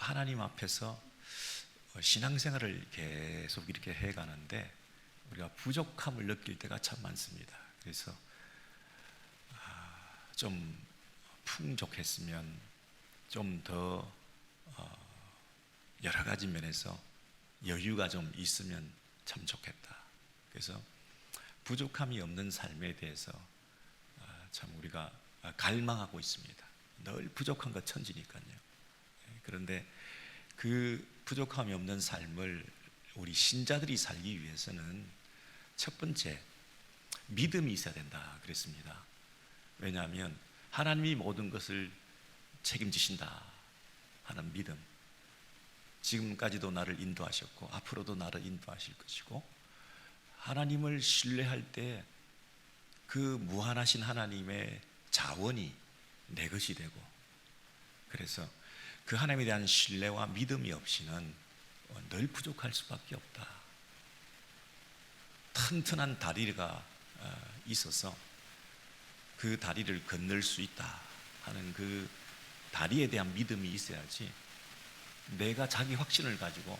하나님 앞에서 신앙생활을 계속 이렇게 해가는데 우리가 부족함을 느낄 때가 참 많습니다. 그래서 좀 풍족했으면 좀 더 여러 가지 면에서 여유가 좀 있으면 참 좋겠다. 그래서 부족함이 없는 삶에 대해서 참 우리가 갈망하고 있습니다. 늘 부족한 것 천지니까요. 그런데 그 부족함이 없는 삶을 우리 신자들이 살기 위해서는 첫 번째 믿음이 있어야 된다 그랬습니다. 왜냐하면 하나님이 모든 것을 책임지신다 하는 믿음, 지금까지도 나를 인도하셨고 앞으로도 나를 인도하실 것이고, 하나님을 신뢰할 때 그 무한하신 하나님의 자원이 내 것이 되고, 그래서 그 하나님에 대한 신뢰와 믿음이 없이는 늘 부족할 수밖에 없다. 튼튼한 다리가 있어서 그 다리를 건널 수 있다 하는 그 다리에 대한 믿음이 있어야지, 내가 자기 확신을 가지고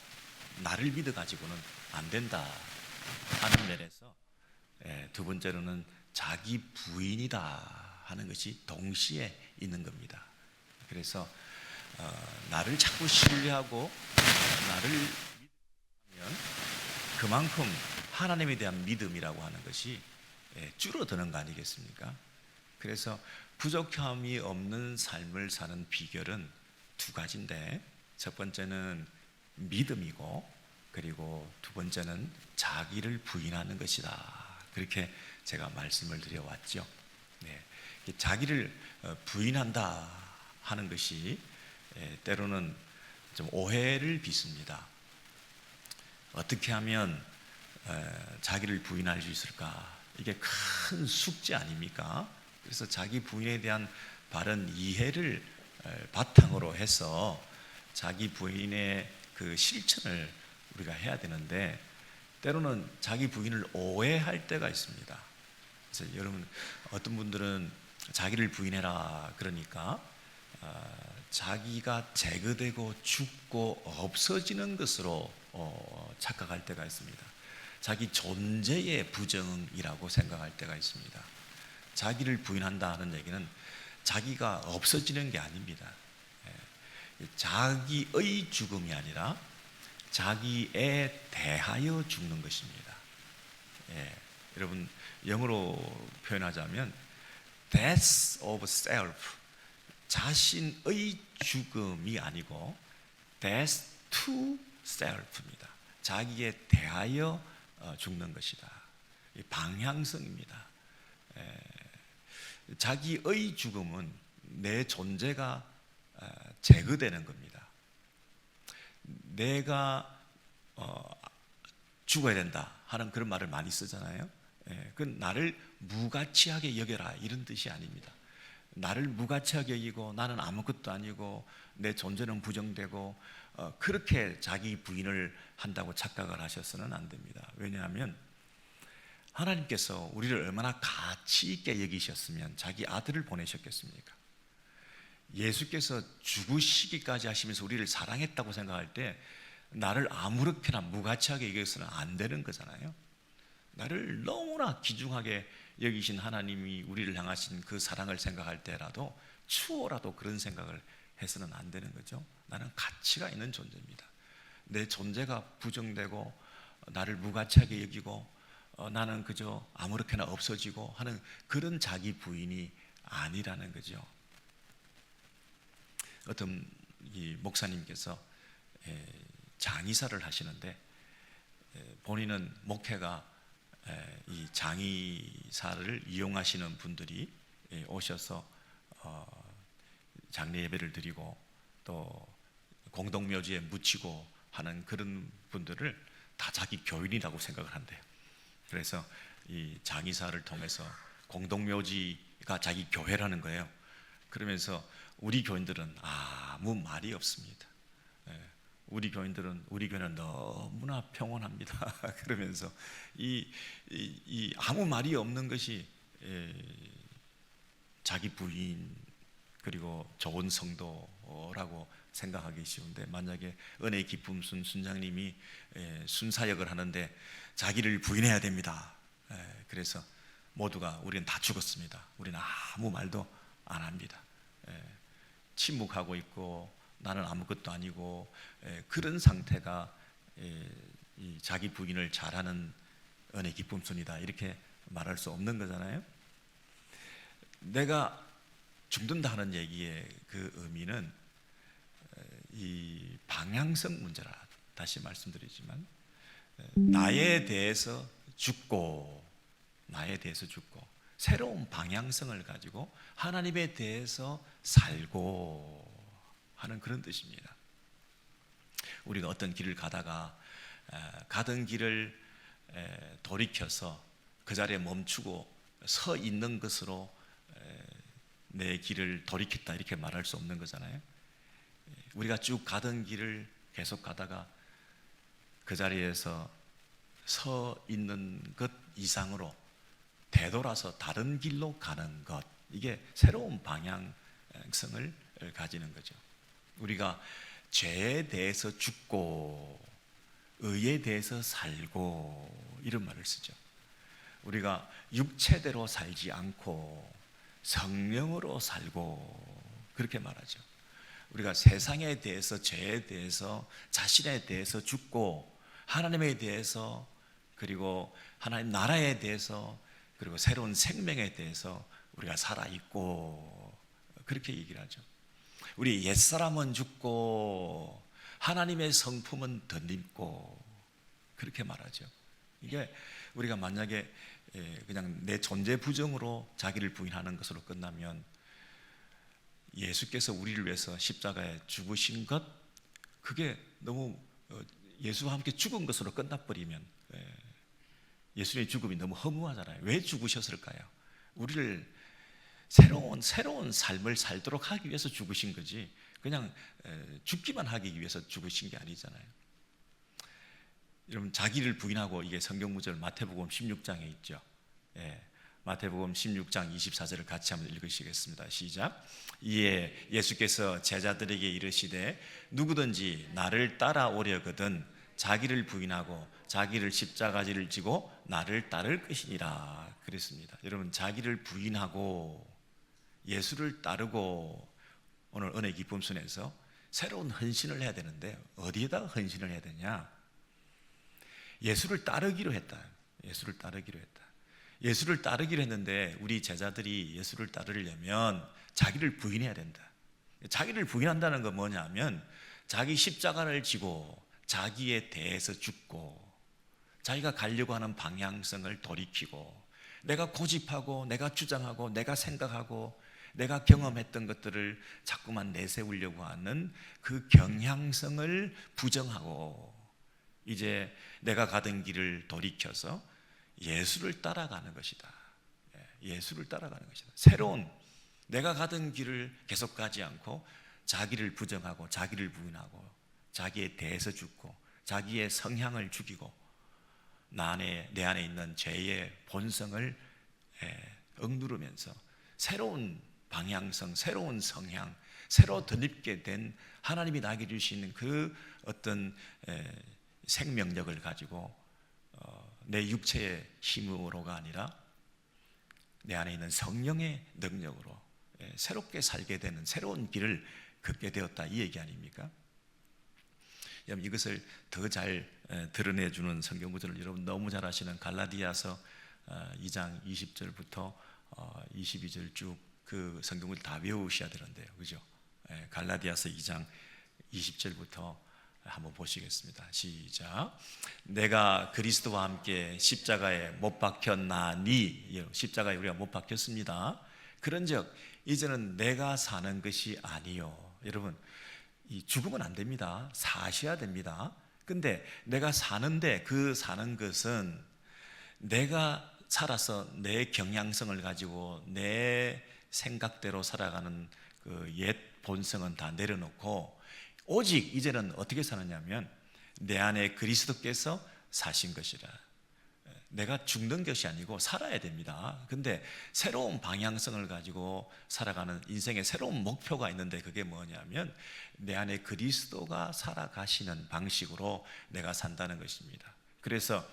나를 믿어 가지고는 안 된다 하는 면에서 두 번째로는 자기 부인이다 하는 것이 동시에 있는 겁니다. 그래서 나를 자꾸 신뢰하고 나를 믿으면 그만큼 하나님에 대한 믿음이라고 하는 것이 줄어드는 거 아니겠습니까? 그래서 부족함이 없는 삶을 사는 비결은 두 가지인데, 첫 번째는 믿음이고, 그리고 두 번째는 자기를 부인하는 것이다. 그렇게 제가 말씀을 드려왔죠. 자기를 부인한다 하는 것이 때로는 좀 오해를 빚습니다. 어떻게 하면 자기를 부인할 수 있을까? 이게 큰 숙제 아닙니까? 그래서 자기 부인에 대한 바른 이해를 바탕으로 해서 자기 부인의 그 실천을 우리가 해야 되는데, 때로는 자기 부인을 오해할 때가 있습니다. 그래서 여러분, 어떤 분들은 자기를 부인해라 그러니까 자기가 제거되고 죽고 없어지는 것으로 착각할 때가 있습니다. 자기 존재의 부정이라고 생각할 때가 있습니다. 자기를 부인한다 하는 얘기는 자기가 없어지는 게 아닙니다. 자기의 죽음이 아니라 자기에 대하여 죽는 것입니다. 여러분, 영어로 표현하자면 death of self, 자신의 죽음이 아니고 death to self입니다. 자기에 대하여 죽는 것이다. 방향성입니다. 자기의 죽음은 내 존재가 제거되는 겁니다. 내가 죽어야 된다 하는 그런 말을 많이 쓰잖아요. 그건 나를 무가치하게 여겨라 이런 뜻이 아닙니다. 나를 무가치하게 여기고 나는 아무것도 아니고 내 존재는 부정되고 그렇게 자기 부인을 한다고 착각을 하셔서는 안 됩니다. 왜냐하면 하나님께서 우리를 얼마나 가치 있게 여기셨으면 자기 아들을 보내셨겠습니까? 예수께서 죽으시기까지 하시면서 우리를 사랑했다고 생각할 때 나를 아무렇게나 무가치하게 여기서는 안 되는 거잖아요. 나를 너무나 귀중하게 여기신 하나님이 우리를 향하신 그 사랑을 생각할 때라도 추호라도 그런 생각을 해서는 안 되는 거죠. 나는 가치가 있는 존재입니다. 내 존재가 부정되고 나를 무가치하게 여기고 나는 그저 아무렇게나 없어지고 하는 그런 자기 부인이 아니라는 거죠. 어떤 이 목사님께서 장의사를 하시는데 본인은 목회가 이 장의사를 이용하시는 분들이 오셔서 장례 예배를 드리고 또 공동묘지에 묻히고 하는 그런 분들을 다 자기 교인이라고 생각을 한대요. 그래서 이 장의사를 통해서 공동묘지가 자기 교회라는 거예요. 그러면서 우리 교인들은 아무 말이 없습니다. 우리 교회는 너무나 평온합니다. 그러면서 이 아무 말이 없는 것이 자기 부인 그리고 좋은 성도라고 생각하기 쉬운데, 만약에 은혜의 기쁨 순장님이 순사역을 하는데 자기를 부인해야 됩니다. 그래서 모두가 우리는 다 죽었습니다. 우리는 아무 말도 안 합니다. 침묵하고 있고 나는 아무것도 아니고, 그런 상태가 이 자기 부인을 잘하는 은혜 기쁨순이다 이렇게 말할 수 없는 거잖아요. 내가 죽는다 하는 얘기의 그 의미는 이 방향성 문제라. 다시 말씀드리지만, 나에 대해서 죽고 새로운 방향성을 가지고 하나님에 대해서 살고 하는 그런 뜻입니다. 우리가 어떤 길을 가다가 가던 길을 돌이켜서 그 자리에 멈추고 서 있는 것으로 내 길을 돌이켰다 이렇게 말할 수 없는 거잖아요. 우리가 쭉 가던 길을 계속 가다가 그 자리에서 서 있는 것 이상으로 되돌아서 다른 길로 가는 것, 이게 새로운 방향성을 가지는 거죠. 우리가 죄에 대해서 죽고 의에 대해서 살고 이런 말을 쓰죠. 우리가 육체대로 살지 않고 성령으로 살고 그렇게 말하죠. 우리가 세상에 대해서, 죄에 대해서, 자신에 대해서 죽고 하나님에 대해서, 그리고 하나님 나라에 대해서, 그리고 새로운 생명에 대해서 우리가 살아있고 그렇게 얘기를 하죠. 우리 옛사람은 죽고 하나님의 성품은 덧입고 그렇게 말하죠. 이게 우리가 만약에 그냥 내 존재 부정으로 자기를 부인하는 것으로 끝나면, 예수께서 우리를 위해서 십자가에 죽으신 것, 그게 너무 예수와 함께 죽은 것으로 끝나버리면 예수님의 죽음이 너무 허무하잖아요. 왜 죽으셨을까요? 우리를 새로운 삶을 살도록 하기 위해서 죽으신 거지, 그냥 죽기만 하기 위해서 죽으신 게 아니잖아요. 여러분, 자기를 부인하고, 이게 성경구절 마태복음 16장에 있죠. 마태복음 16장 24절을 같이 한번 읽으시겠습니다. 시작. 이에 예수께서 제자들에게 이르시되 누구든지 나를 따라오려거든 자기를 부인하고 자기를 십자가지를 지고 나를 따를 것이니라 그랬습니다. 여러분, 자기를 부인하고 예수를 따르고 오늘 은혜 기쁨순에서 새로운 헌신을 해야 되는데, 어디에다가 헌신을 해야 되냐? 예수를 따르기로 했다. 예수를 따르기로 했는데, 우리 제자들이 예수를 따르려면 자기를 부인해야 된다. 자기를 부인한다는 건 뭐냐면, 자기 십자가를 지고 자기에 대해서 죽고 자기가 가려고 하는 방향성을 돌이키고, 내가 고집하고 내가 주장하고 내가 생각하고 내가 경험했던 것들을 자꾸만 내세우려고 하는 그 경향성을 부정하고, 이제 내가 가던 길을 돌이켜서 예수를 따라가는 것이다. 예수를 따라가는 것이다. 새로운, 내가 가던 길을 계속 가지 않고 자기를 부정하고 자기를 부인하고 자기에 대해서 죽고 자기의 성향을 죽이고 내 안에 있는 죄의 본성을 억누르면서 새로운 방향성, 새로운 성향, 새로 덧입게 된 하나님이 나에게 주시는 그 어떤 생명력을 가지고 내 육체의 힘으로가 아니라 내 안에 있는 성령의 능력으로 새롭게 살게 되는 새로운 길을 걷게 되었다, 이 얘기 아닙니까? 여러분, 이것을 더 잘 드러내주는 성경구절을 여러분 너무 잘 아시는 갈라디아서 2장 20절부터 22절 쭉 그 성경을 다 외우셔야 되는데요, 그죠? 갈라디아서 2장 20절부터 한번 보시겠습니다. 시작. 내가 그리스도와 함께 십자가에 못 박혔나니, 십자가에 우리가 못 박혔습니다. 그런즉 이제는 내가 사는 것이 아니요. 여러분, 이 죽으면 안 됩니다. 사셔야 됩니다. 근데 내가 사는데, 그 사는 것은 내가 살아서 내 경향성을 가지고 내 생각대로 살아가는 그 옛 본성은 다 내려놓고, 오직 이제는 어떻게 사느냐면 내 안에 그리스도께서 사신 것이라. 내가 죽는 것이 아니고 살아야 됩니다. 근데 새로운 방향성을 가지고 살아가는 인생의 새로운 목표가 있는데 그게 뭐냐면 내 안에 그리스도가 살아가시는 방식으로 내가 산다는 것입니다. 그래서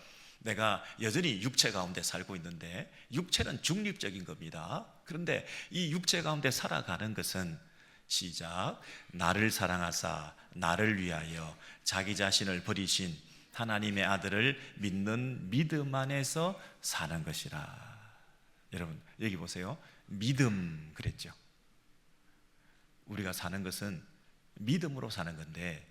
내가 여전히 육체 가운데 살고 있는데 육체는 중립적인 겁니다. 그런데 이 육체 가운데 살아가는 것은 시작, 나를 사랑하사 나를 위하여 자기 자신을 버리신 하나님의 아들을 믿는 믿음 안에서 사는 것이라. 여러분 여기 보세요. 믿음 그랬죠. 우리가 사는 것은 믿음으로 사는 건데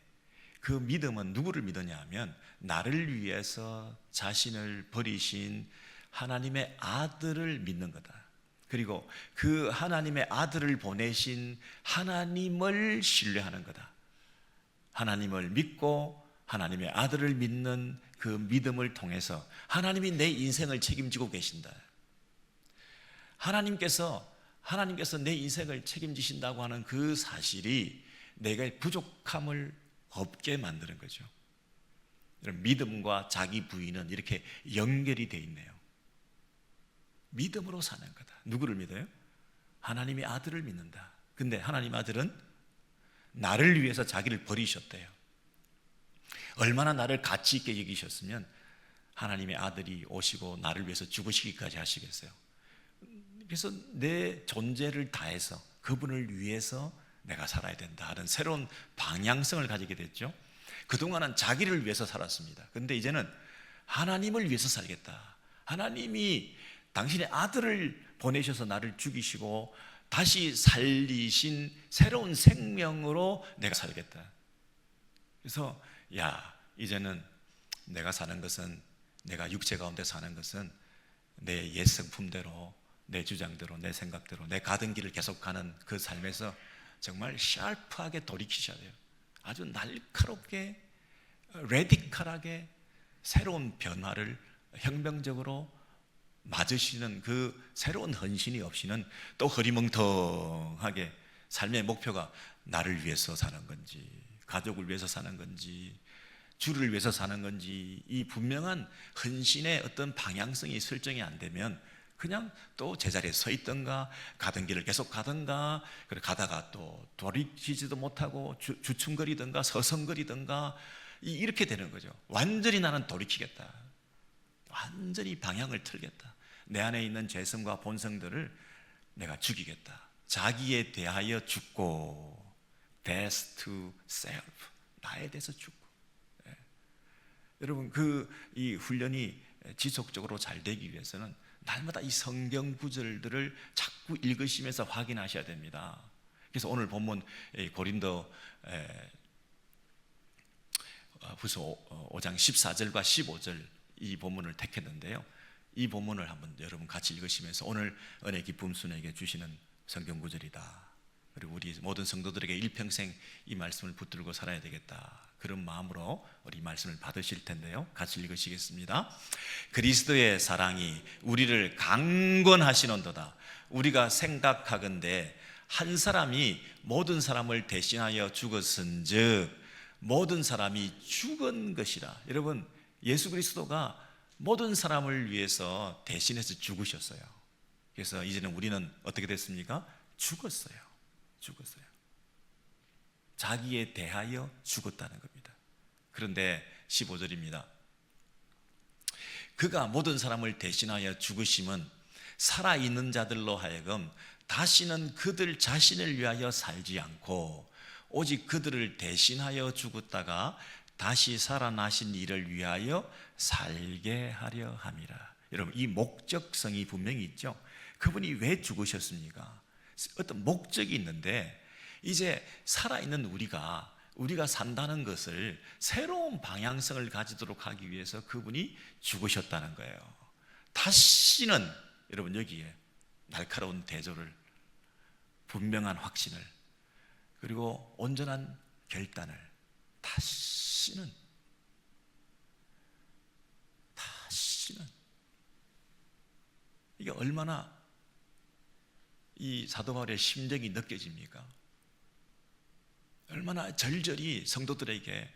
그 믿음은 누구를 믿느냐 하면 나를 위해서 자신을 버리신 하나님의 아들을 믿는 거다. 그리고 그 하나님의 아들을 보내신 하나님을 신뢰하는 거다. 하나님을 믿고 하나님의 아들을 믿는 그 믿음을 통해서 하나님이 내 인생을 책임지고 계신다. 하나님께서 내 인생을 책임지신다고 하는 그 사실이 내가 부족함을 없게 만드는 거죠. 믿음과 자기 부인은 이렇게 연결이 되어 있네요. 믿음으로 사는 거다. 누구를 믿어요? 하나님의 아들을 믿는다. 근데 하나님 아들은 나를 위해서 자기를 버리셨대요. 얼마나 나를 가치 있게 여기셨으면 하나님의 아들이 오시고 나를 위해서 죽으시기까지 하시겠어요. 그래서 내 존재를 다해서 그분을 위해서 내가 살아야 된다 하는 새로운 방향성을 가지게 됐죠. 그동안은 자기를 위해서 살았습니다. 그런데 이제는 하나님을 위해서 살겠다. 하나님이 당신의 아들을 보내셔서 나를 죽이시고 다시 살리신 새로운 생명으로 내가 살겠다. 그래서 이제는 내가 사는 것은, 내가 육체 가운데 사는 것은 내 옛 성품대로, 내 주장대로, 내 생각대로 내 가던 길을 계속 가는 그 삶에서 정말 샤프하게 돌이키셔야 돼요. 아주 날카롭게, 레디컬하게 새로운 변화를 혁명적으로 맞으시는 그 새로운 헌신이 없이는 또 흐리멍텅하게 삶의 목표가 나를 위해서 사는 건지, 가족을 위해서 사는 건지, 주를 위해서 사는 건지, 이 분명한 헌신의 어떤 방향성이 설정이 안 되면 그냥 또 제자리에 서 있던가 가던 길을 계속 가던가, 그래 가다가 또 돌이키지도 못하고 주춤거리던가 서성거리던가 이렇게 되는 거죠. 완전히 나는 돌이키겠다, 완전히 방향을 틀겠다, 내 안에 있는 죄성과 본성들을 내가 죽이겠다. 자기에 대하여 죽고, death to self, 나에 대해서 죽고. 여러분 이 훈련이 지속적으로 잘 되기 위해서는 날마다 이 성경 구절들을 자꾸 읽으시면서 확인하셔야 됩니다. 그래서 오늘 본문 고린도 후서 5장 14절과 15절 이 본문을 택했는데요. 이 본문을 한번 여러분 같이 읽으시면서 오늘 은혜 기쁨 순에게 주시는 성경 구절이다, 그리고 우리 모든 성도들에게 일평생 이 말씀을 붙들고 살아야 되겠다, 그런 마음으로 우리 말씀을 받으실 텐데요. 같이 읽으시겠습니다. 그리스도의 사랑이 우리를 강권하시는도다. 우리가 생각하건대 한 사람이 모든 사람을 대신하여 죽었은즉 모든 사람이 죽은 것이라. 여러분, 예수 그리스도가 모든 사람을 위해서 대신해서 죽으셨어요. 그래서 이제는 우리는 어떻게 됐습니까? 죽었어요. 자기에 대하여 죽었다는 겁니다. 그런데 15절입니다. 그가 모든 사람을 대신하여 죽으심은 살아있는 자들로 하여금 다시는 그들 자신을 위하여 살지 않고 오직 그들을 대신하여 죽었다가 다시 살아나신 이를 위하여 살게 하려 함이라. 여러분, 이 목적성이 분명히 있죠. 그분이 왜 죽으셨습니까? 어떤 목적이 있는데, 이제 살아있는 우리가 산다는 것을 새로운 방향성을 가지도록 하기 위해서 그분이 죽으셨다는 거예요. 다시는, 여러분 여기에 날카로운 대조를, 분명한 확신을, 그리고 온전한 결단을, 다시는 이게 얼마나 이 사도 바울의 심정이 느껴집니까? 얼마나 절절히 성도들에게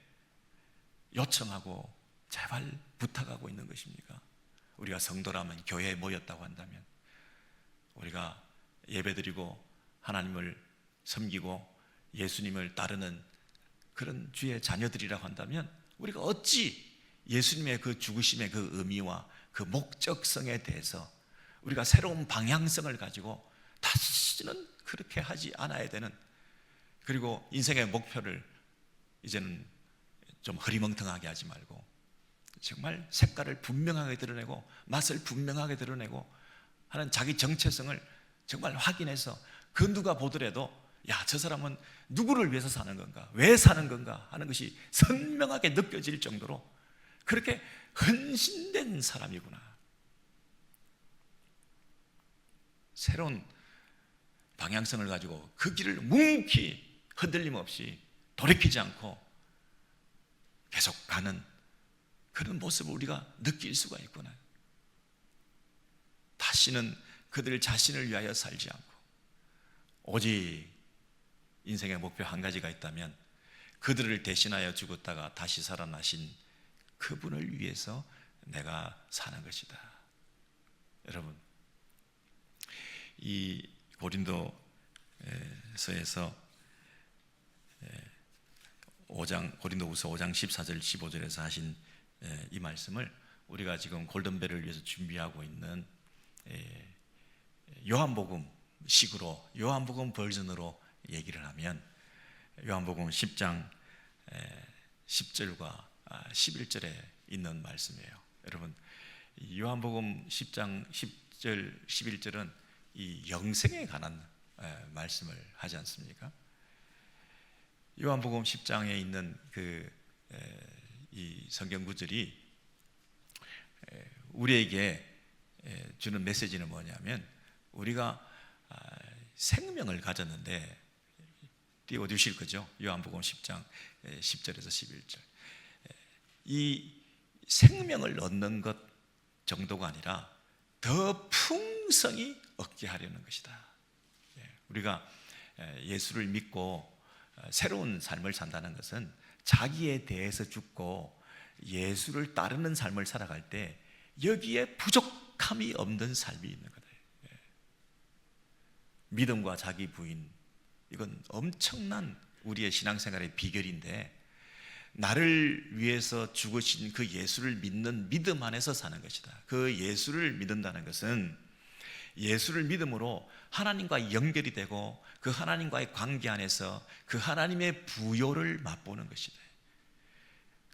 요청하고 제발 부탁하고 있는 것입니까? 우리가 성도라면, 교회에 모였다고 한다면, 우리가 예배드리고 하나님을 섬기고 예수님을 따르는 그런 주의 자녀들이라고 한다면, 우리가 어찌 예수님의 그 죽으심의 그 의미와 그 목적성에 대해서 우리가 새로운 방향성을 가지고 다시는 그렇게 하지 않아야 되는, 그리고 인생의 목표를 이제는 좀 흐리멍텅하게 하지 말고 정말 색깔을 분명하게 드러내고 맛을 분명하게 드러내고 하는 자기 정체성을 정말 확인해서, 그 누가 보더라도 야, 저 사람은 누구를 위해서 사는 건가, 왜 사는 건가 하는 것이 선명하게 느껴질 정도로 그렇게 헌신된 사람이구나. 새로운 방향성을 가지고 그 길을 묵묵히 흔들림 없이 돌이키지 않고 계속 가는 그런 모습을 우리가 느낄 수가 있구나. 다시는 그들 자신을 위하여 살지 않고 오직 인생의 목표 한 가지가 있다면, 그들을 대신하여 죽었다가 다시 살아나신 그분을 위해서 내가 사는 것이다. 여러분, 이 고린도서에서 고린도후서 5장 14절 15절에서 하신 이 말씀을 우리가 지금 골든벨을 위해서 준비하고 있는 요한복음 식으로, 요한복음 버전으로 얘기를 하면, 요한복음 10장 10절과 11절에 있는 말씀이에요. 여러분, 요한복음 10장 10절 11절은 이 영생에 관한 말씀을 하지 않습니까? 요한복음 10장에 있는 이 성경 구절이 우리에게 주는 메시지는 뭐냐면, 우리가 생명을 가졌는데, 띄워주실 거죠? 요한복음 10장 10절에서 11절. 이 생명을 얻는 것 정도가 아니라 더 풍성히 얻게 하려는 것이다. 우리가 예수를 믿고 새로운 삶을 산다는 것은 자기에 대해서 죽고 예수를 따르는 삶을 살아갈 때 여기에 부족함이 없는 삶이 있는 거다. 믿음과 자기 부인, 이건 엄청난 우리의 신앙생활의 비결인데, 나를 위해서 죽으신 그 예수를 믿는 믿음 안에서 사는 것이다. 그 예수를 믿는다는 것은 예수를 믿음으로 하나님과 연결이 되고 그 하나님과의 관계 안에서 그 하나님의 부요를 맛보는 것이다.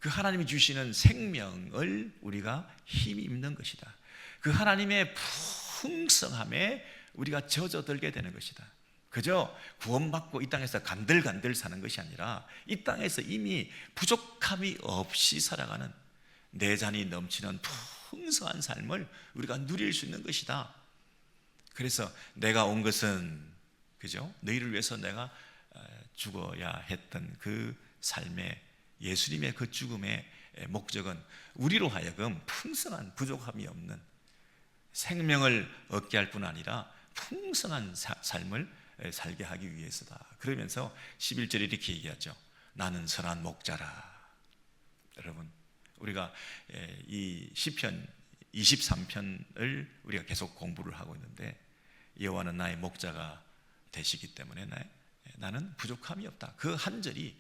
그 하나님이 주시는 생명을 우리가 힘입는 것이다. 그 하나님의 풍성함에 우리가 젖어들게 되는 것이다. 그저 구원받고 이 땅에서 간들간들 사는 것이 아니라 이 땅에서 이미 부족함이 없이 살아가는 내잔이 넘치는 풍성한 삶을 우리가 누릴 수 있는 것이다. 그래서 내가 온 것은, 그죠? 너희를 위해서 내가 죽어야 했던 그 삶의, 예수님의 그 죽음의 목적은 우리로 하여금 풍성한 부족함이 없는 생명을 얻게 할 뿐 아니라 풍성한 삶을 살게 하기 위해서다. 그러면서 11절에 이렇게 얘기하죠. 나는 선한 목자라. 여러분, 우리가 이 시편 23편을 우리가 계속 공부를 하고 있는데, 여호와는 나의 목자가 되시기 때문에 나는 부족함이 없다. 그 한 절이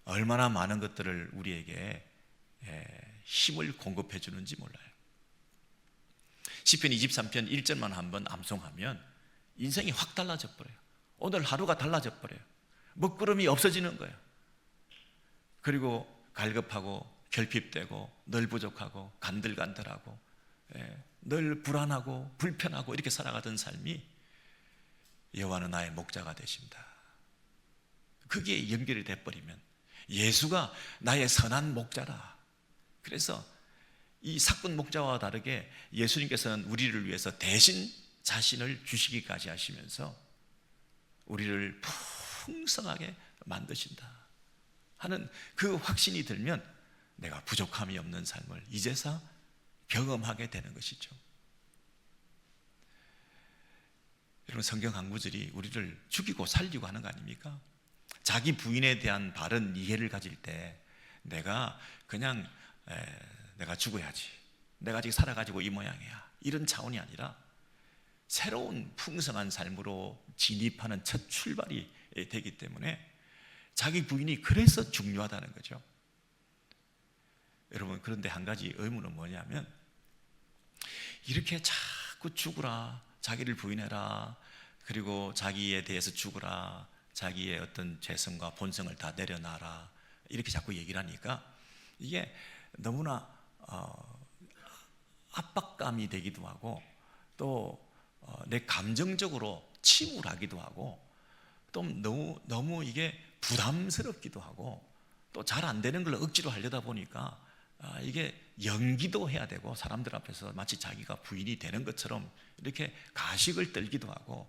얼마나 많은 것들을 우리에게 힘을 공급해 주는지 몰라요. 시편 23편 1절만 한번 암송하면 인생이 확 달라져 버려요. 오늘 하루가 달라져 버려요. 먹구름이 없어지는 거예요. 그리고 갈급하고 결핍되고 늘 부족하고 간들간들하고 늘 불안하고 불편하고 이렇게 살아가던 삶이 여호와는 나의 목자가 되십니다. 그게 연결이 돼버리면 예수가 나의 선한 목자라. 그래서 이 사꾼 목자와 다르게 예수님께서는 우리를 위해서 대신 자신을 주시기까지 하시면서 우리를 풍성하게 만드신다 하는 그 확신이 들면 내가 부족함이 없는 삶을 이제서 경험하게 되는 것이죠. 여러분, 성경 한 구절이 우리를 죽이고 살리고 하는 거 아닙니까? 자기 부인에 대한 바른 이해를 가질 때 내가 그냥 내가 죽어야지, 내가 아직 살아가지고 이 모양이야, 이런 차원이 아니라 새로운 풍성한 삶으로 진입하는 첫 출발이 되기 때문에 자기 부인이 그래서 중요하다는 거죠. 여러분, 그런데 한 가지 의문은 뭐냐면, 이렇게 자꾸 죽으라, 자기를 부인해라, 그리고 자기에 대해서 죽으라, 자기의 어떤 죄성과 본성을 다 내려놔라, 이렇게 자꾸 얘기를 하니까 이게 너무나 압박감이 되기도 하고, 또 내 감정적으로 침울하기도 하고, 또 너무 이게 부담스럽기도 하고, 또 잘 안 되는 걸 억지로 하려다 보니까 이게 연기도 해야 되고, 사람들 앞에서 마치 자기가 부인이 되는 것처럼 이렇게 가식을 떨기도 하고,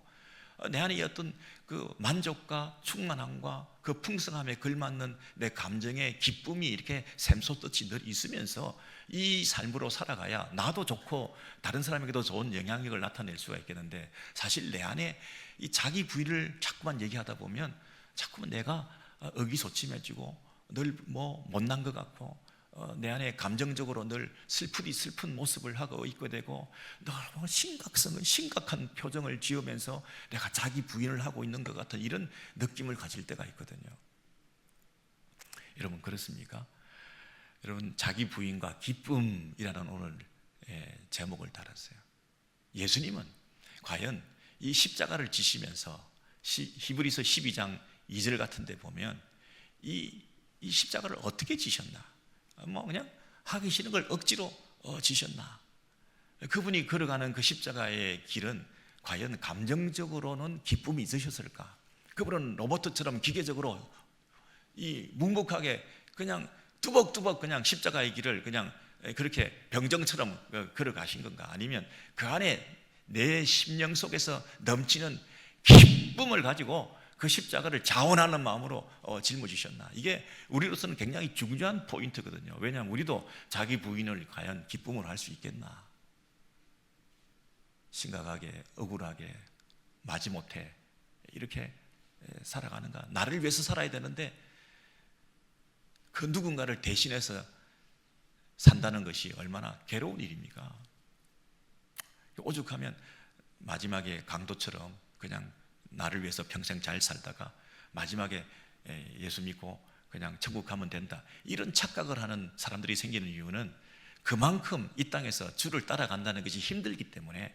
내 안에 어떤 그 만족과 충만함과 그 풍성함에 걸맞는 내 감정의 기쁨이 이렇게 샘솟듯이 늘 있으면서 이 삶으로 살아가야 나도 좋고 다른 사람에게도 좋은 영향력을 나타낼 수가 있겠는데, 사실 내 안에 이 자기 부인을 자꾸만 얘기하다 보면 자꾸만 내가 의기소침해지고 늘 못난 것 같고, 내 안에 감정적으로 늘 슬픈 모습을 하고 있게 되고, 늘 심각한 표정을 지으면서 내가 자기 부인을 하고 있는 것 같은 이런 느낌을 가질 때가 있거든요. 여러분, 그렇습니까? 여러분, 자기 부인과 기쁨이라는 오늘 제목을 달았어요. 예수님은 과연 이 십자가를 지시면서 히브리서 12장 2절 같은 데 보면 이 십자가를 어떻게 지셨나? 그냥 하기 싫은 걸 억지로 지셨나? 그분이 걸어가는 그 십자가의 길은 과연 감정적으로는 기쁨이 있으셨을까? 그분은 로봇처럼 기계적으로 이 묵묵하게 그냥 뚜벅뚜벅 그냥 십자가의 길을 그냥 그렇게 병정처럼 걸어가신 건가? 아니면 그 안에 내 심령 속에서 넘치는 기쁨을 가지고 그 십자가를 자원하는 마음으로 짊어지셨나? 이게 우리로서는 굉장히 중요한 포인트거든요. 왜냐하면 우리도 자기 부인을 과연 기쁨으로 할 수 있겠나? 심각하게, 억울하게, 마지못해 이렇게 살아가는가? 나를 위해서 살아야 되는데 그 누군가를 대신해서 산다는 것이 얼마나 괴로운 일입니까? 오죽하면 마지막에 강도처럼 그냥 나를 위해서 평생 잘 살다가 마지막에 예수 믿고 그냥 천국 가면 된다, 이런 착각을 하는 사람들이 생기는 이유는 그만큼 이 땅에서 주를 따라간다는 것이 힘들기 때문에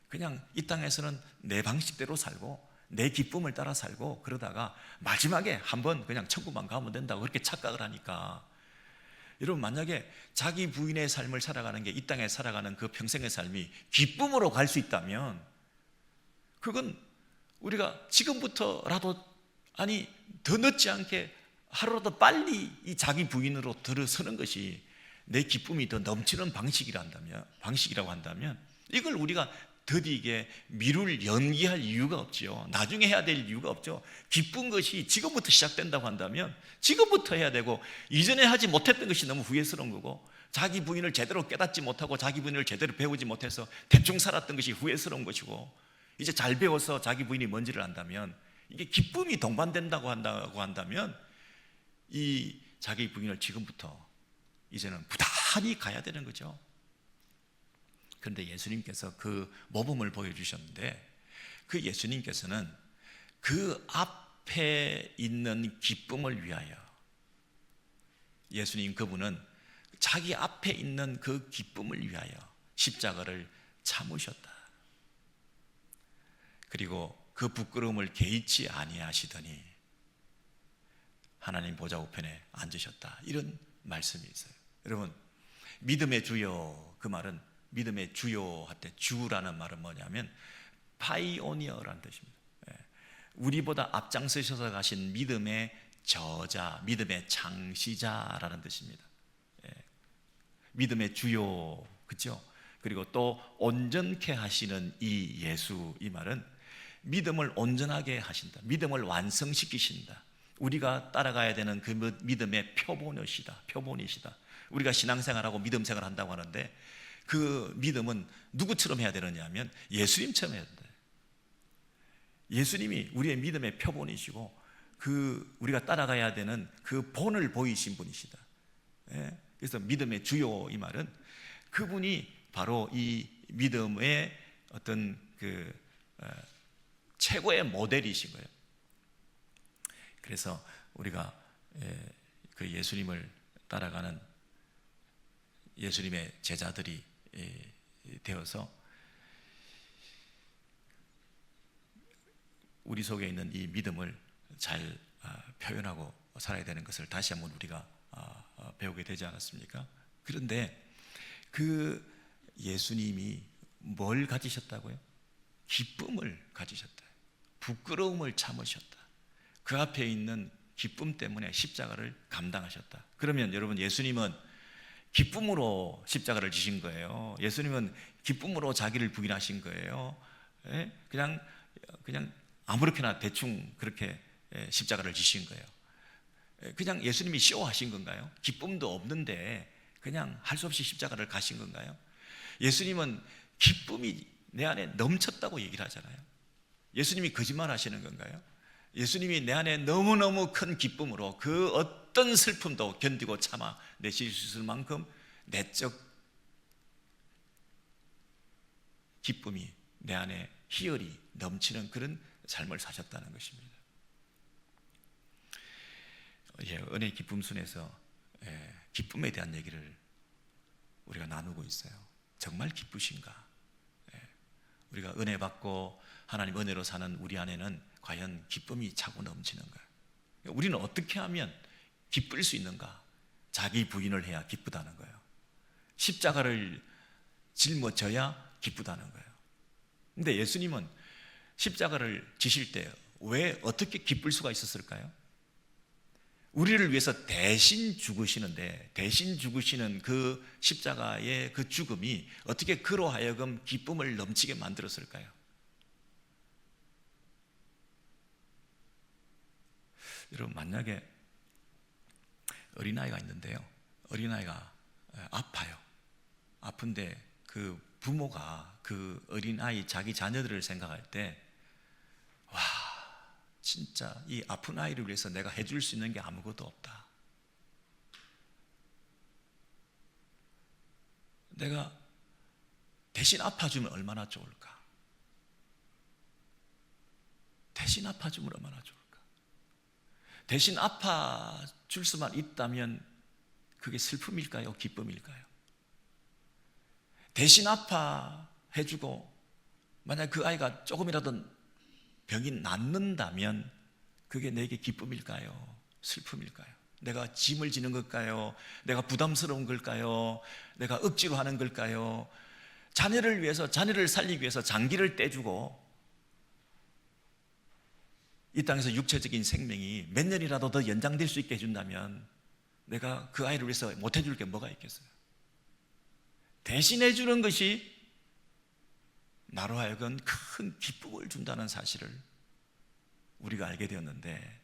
그냥 이 땅에서는 내 방식대로 살고 내 기쁨을 따라 살고, 그러다가 마지막에 한번 그냥 천국만 가면 된다고 그렇게 착각을 하니까, 여러분, 만약에 자기 부인의 삶을 살아가는 게 이 땅에 살아가는 그 평생의 삶이 기쁨으로 갈 수 있다면, 그건 우리가 지금부터라도, 아니 더 늦지 않게 하루라도 빨리 이 자기 부인으로 들어서는 것이 내 기쁨이 더 넘치는 방식이라고 한다면 이걸 우리가 더디게 미룰, 연기할 이유가 없죠. 나중에 해야 될 이유가 없죠. 기쁜 것이 지금부터 시작된다고 한다면 지금부터 해야 되고, 이전에 하지 못했던 것이 너무 후회스러운 거고, 자기 부인을 제대로 깨닫지 못하고 자기 부인을 제대로 배우지 못해서 대충 살았던 것이 후회스러운 것이고, 이제 잘 배워서 자기 부인이 뭔지를 안다면 이게 기쁨이 동반된다고 한다면 이 자기 부인을 지금부터 이제는 부단히 가야 되는 거죠. 그런데 예수님께서 그 모범을 보여주셨는데, 그 예수님께서는 그 앞에 있는 기쁨을 위하여, 예수님 그분은 자기 앞에 있는 그 기쁨을 위하여 십자가를 참으셨다. 그리고 그 부끄러움을 개의치 아니하시더니 하나님 보좌 우편에 앉으셨다, 이런 말씀이 있어요. 여러분, 믿음의 주여, 그 말은, 믿음의 주요 할 때 주라는 말은 뭐냐면 파이오니어라는 뜻입니다. 우리보다 앞장서셔서 가신 믿음의 저자, 믿음의 창시자라는 뜻입니다. 믿음의 주요, 그렇죠? 그리고 또 온전케 하시는 이 예수, 이 말은 믿음을 온전하게 하신다, 믿음을 완성시키신다, 우리가 따라가야 되는 그 믿음의 표본이시다. 우리가 신앙생활하고 믿음생활을 한다고 하는데 그 믿음은 누구처럼 해야 되느냐 하면 예수님처럼 해야 된다. 예수님이 우리의 믿음의 표본이시고 그 우리가 따라가야 되는 그 본을 보이신 분이시다. 그래서 믿음의 주요, 이 말은 그분이 바로 이 믿음의 어떤 최고의 모델이신 거예요. 그래서 우리가 그 예수님을 따라가는 예수님의 제자들이 되어서 우리 속에 있는 이 믿음을 잘 표현하고 살아야 되는 것을 다시 한번 우리가 배우게 되지 않았습니까? 그런데 그 예수님이 뭘 가지셨다고요? 기쁨을 가지셨다. 부끄러움을 참으셨다. 그 앞에 있는 기쁨 때문에 십자가를 감당하셨다. 그러면 여러분, 예수님은 기쁨으로 십자가를 지신 거예요. 예수님은 기쁨으로 자기를 부인하신 거예요. 그냥 아무렇게나 대충 그렇게 십자가를 지신 거예요. 그냥 예수님이 쇼하신 건가요? 기쁨도 없는데 그냥 할 수 없이 십자가를 가신 건가요? 예수님은 기쁨이 내 안에 넘쳤다고 얘기를 하잖아요. 예수님이 거짓말 하시는 건가요? 예수님이 내 안에 너무너무 큰 기쁨으로 그 어떤 슬픔도 견디고 참아 내실 수 있을 만큼 내적 기쁨이 내 안에 희열이 넘치는 그런 삶을 사셨다는 것입니다. 은혜 기쁨 순에서 기쁨에 대한 얘기를 우리가 나누고 있어요. 정말 기쁘신가? 우리가 은혜 받고 하나님 은혜로 사는 우리 안에는 과연 기쁨이 차고 넘치는가? 우리는 어떻게 하면 기쁠 수 있는가? 자기 부인을 해야 기쁘다는 거예요. 십자가를 짊어져야 기쁘다는 거예요. 근데 예수님은 십자가를 지실 때 왜 어떻게 기쁠 수가 있었을까요? 우리를 위해서 대신 죽으시는데, 대신 죽으시는 그 십자가의 그 죽음이 어떻게 그로 하여금 기쁨을 넘치게 만들었을까요? 여러분, 만약에 어린아이가 있는데요, 어린아이가 아파요. 아픈데 그 부모가 그 어린아이 자기 자녀들을 생각할 때, 와, 진짜 이 아픈 아이를 위해서 내가 해줄 수 있는 게 아무것도 없다. 내가 대신 아파주면 얼마나 좋을까? 대신 아파주면 얼마나 좋을까? 대신 아파줄 수만 있다면 그게 슬픔일까요? 기쁨일까요? 대신 아파해주고 만약 그 아이가 조금이라도 병이 낫는다면 그게 내게 기쁨일까요? 슬픔일까요? 내가 짐을 지는 걸까요? 내가 부담스러운 걸까요? 내가 억지로 하는 걸까요? 자녀를 위해서, 자녀를 살리기 위해서 장기를 떼주고 이 땅에서 육체적인 생명이 몇 년이라도 더 연장될 수 있게 해준다면 내가 그 아이를 위해서 못 해줄 게 뭐가 있겠어요? 대신해 주는 것이 나로 하여금 큰 기쁨을 준다는 사실을 우리가 알게 되었는데,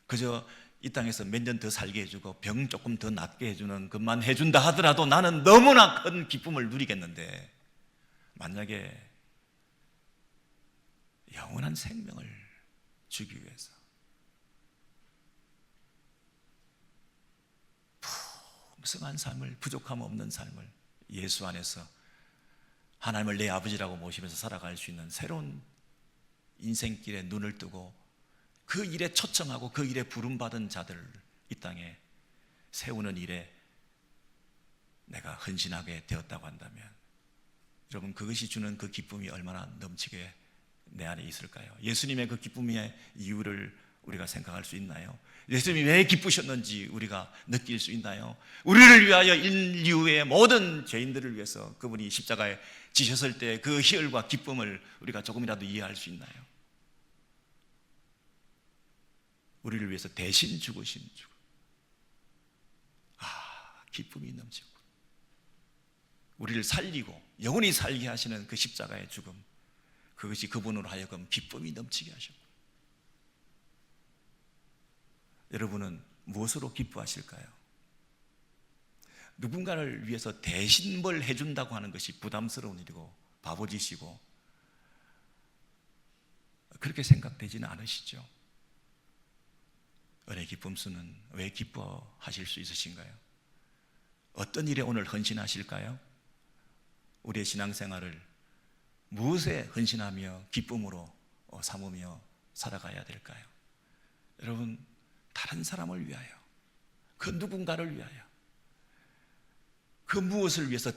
그저 이 땅에서 몇 년 더 살게 해주고 병 조금 더 낫게 해주는 것만 해준다 하더라도 나는 너무나 큰 기쁨을 누리겠는데, 만약에 영원한 생명을 주기 위해서 풍성한 삶을, 부족함 없는 삶을 예수 안에서 하나님을 내 아버지라고 모시면서 살아갈 수 있는 새로운 인생길에 눈을 뜨고 그 일에 초청하고 그 일에 부름받은 자들을 이 땅에 세우는 일에 내가 헌신하게 되었다고 한다면, 여러분, 그것이 주는 그 기쁨이 얼마나 넘치게 내 안에 있을까요? 예수님의 그 기쁨의 이유를 우리가 생각할 수 있나요? 예수님이 왜 기쁘셨는지 우리가 느낄 수 있나요? 우리를 위하여, 인류의 모든 죄인들을 위해서 그분이 십자가에 지셨을 때 그 희열과 기쁨을 우리가 조금이라도 이해할 수 있나요? 우리를 위해서 대신 죽으신 죽음. 기쁨이 넘치고 우리를 살리고 영원히 살게 하시는 그 십자가의 죽음, 그것이 그분으로 하여금 기쁨이 넘치게 하셨고, 여러분은 무엇으로 기뻐하실까요? 누군가를 위해서 대신 뭘 해준다고 하는 것이 부담스러운 일이고 바보짓이고 그렇게 생각되지는 않으시죠? 은혜 기쁨수는 왜 기뻐하실 수 있으신가요? 어떤 일에 오늘 헌신하실까요? 우리의 신앙생활을 무엇에 헌신하며 기쁨으로 삼으며 살아가야 될까요? 여러분, 다른 사람을 위하여, 그 누군가를 위하여, 그 무엇을 위해서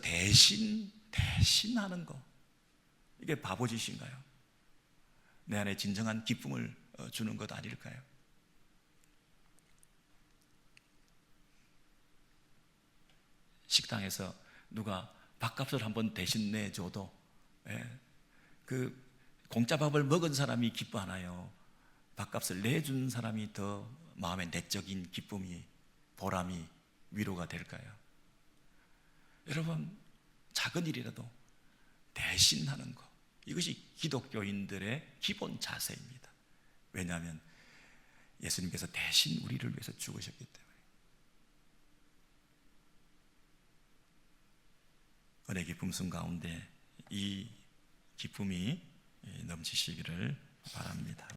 대신하는 거, 이게 바보짓인가요? 내 안에 진정한 기쁨을 주는 것 아닐까요? 식당에서 누가 밥값을 한번 대신 내줘도 그 공짜 밥을 먹은 사람이 기뻐하나요? 밥값을 내준 사람이 더 마음에 내적인 기쁨이, 보람이, 위로가 될까요? 여러분, 작은 일이라도 대신하는 것, 이것이 기독교인들의 기본 자세입니다. 왜냐하면 예수님께서 대신 우리를 위해서 죽으셨기 때문에. 은혜 깊음 숨 가운데 이 기쁨이 넘치시기를 바랍니다.